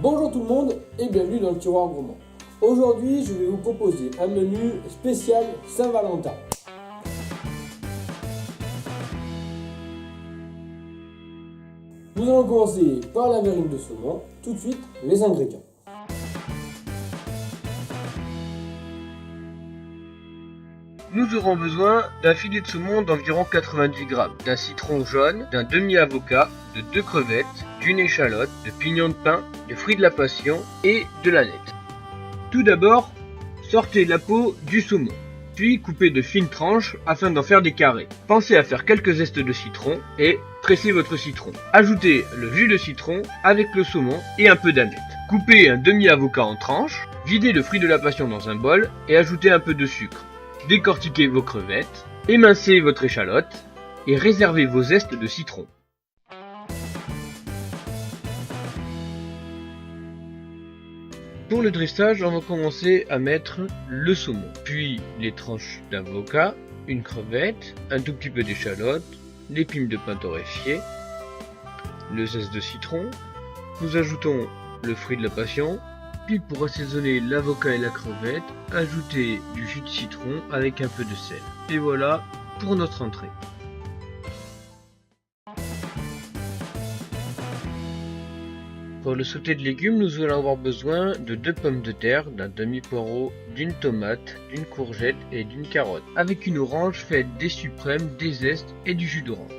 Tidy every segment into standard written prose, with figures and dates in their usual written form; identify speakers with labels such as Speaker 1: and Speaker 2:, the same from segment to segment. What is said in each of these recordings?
Speaker 1: Bonjour tout le monde et bienvenue dans le tiroir gourmand. Aujourd'hui, je vais vous proposer un menu spécial Saint-Valentin. Nous allons commencer par la verrine de saumon. Tout de suite, les ingrédients.
Speaker 2: Nous aurons besoin d'un filet de saumon d'environ 90 grammes, d'un citron jaune, d'un demi-avocat, de 2 crevettes, d'une échalote, de pignons de pain, de fruits de la passion et de l'aneth. Tout d'abord, sortez la peau du saumon, puis coupez de fines tranches afin d'en faire des carrés. Pensez à faire quelques zestes de citron et pressez votre citron. Ajoutez le jus de citron avec le saumon et un peu d'aneth. Coupez un demi-avocat en tranches, videz le fruit de la passion dans un bol et ajoutez un peu de sucre. Décortiquez vos crevettes, émincez votre échalote et réservez vos zestes de citron. Pour le dressage, on va commencer à mettre le saumon, puis les tranches d'avocat, une crevette, un tout petit peu d'échalote, les pimes de pain torréfiées, le zeste de citron. Nous ajoutons le fruit de la passion. Puis pour assaisonner l'avocat et la crevette, ajoutez du jus de citron avec un peu de sel. Et voilà pour notre entrée. Pour le sauté de légumes, nous allons avoir besoin de 2 pommes de terre, d'un demi-poireau, d'une tomate, d'une courgette et d'une carotte. Avec une orange, faites des suprêmes, des zestes et du jus d'orange.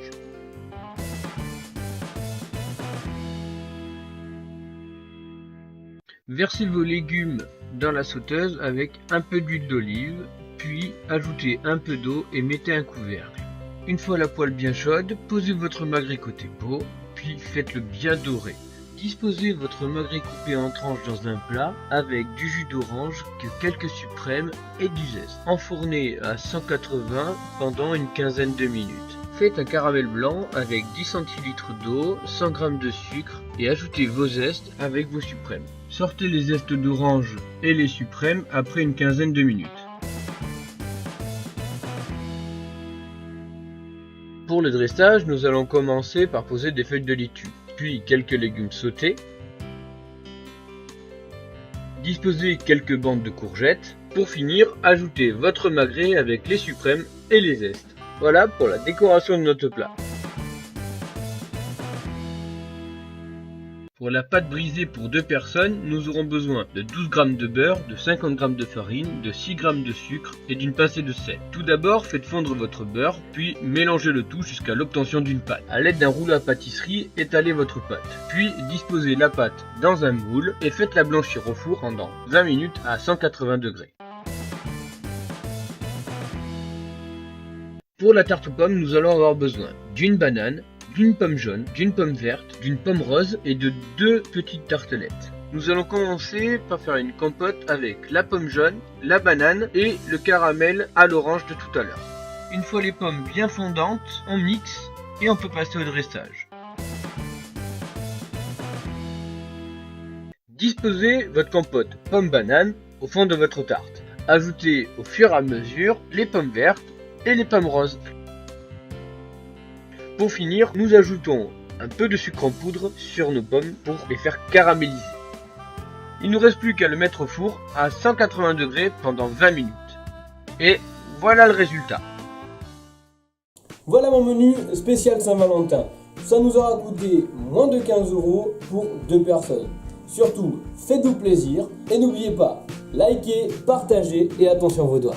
Speaker 2: Versez vos légumes dans la sauteuse avec un peu d'huile d'olive, puis ajoutez un peu d'eau et mettez un couvercle. Une fois la poêle bien chaude, posez votre magret côté peau, puis faites-le bien dorer. Disposez votre magret coupé en tranches dans un plat avec du jus d'orange, quelques suprêmes et du zeste. Enfournez à 180 pendant une quinzaine de minutes. Faites un caramel blanc avec 10 centilitres d'eau, 100 g de sucre et ajoutez vos zestes avec vos suprêmes. Sortez les zestes d'orange et les suprêmes après une quinzaine de minutes. Pour le dressage, nous allons commencer par poser des feuilles de laitue, puis quelques légumes sautés. Disposez quelques bandes de courgettes. Pour finir, ajoutez votre magret avec les suprêmes et les zestes. Voilà pour la décoration de notre plat. Pour la pâte brisée pour 2 personnes, nous aurons besoin de 12 g de beurre, de 50 g de farine, de 6 g de sucre et d'une pincée de sel. Tout d'abord, faites fondre votre beurre, puis mélangez le tout jusqu'à l'obtention d'une pâte. A l'aide d'un rouleau à pâtisserie, étalez votre pâte. Puis disposez la pâte dans un moule et faites-la blanchir au four pendant 20 minutes à 180 degrés. Pour la tarte aux pommes, nous allons avoir besoin d'une banane, d'une pomme jaune, d'une pomme verte, d'une pomme rose et de 2 petites tartelettes. Nous allons commencer par faire une compote avec la pomme jaune, la banane et le caramel à l'orange de tout à l'heure. Une fois les pommes bien fondantes, on mixe et on peut passer au dressage. Disposez votre compote pomme-banane au fond de votre tarte. Ajoutez au fur et à mesure les pommes vertes et les pommes roses. Pour finir, nous ajoutons un peu de sucre en poudre sur nos pommes pour les faire caraméliser. Il ne nous reste plus qu'à le mettre au four à 180 degrés pendant 20 minutes. Et voilà le résultat.
Speaker 1: Voilà mon menu spécial Saint-Valentin. Ça nous aura coûté moins de 15 € pour 2 personnes. Surtout, faites-vous plaisir et n'oubliez pas, likez, partagez et attention à vos doigts.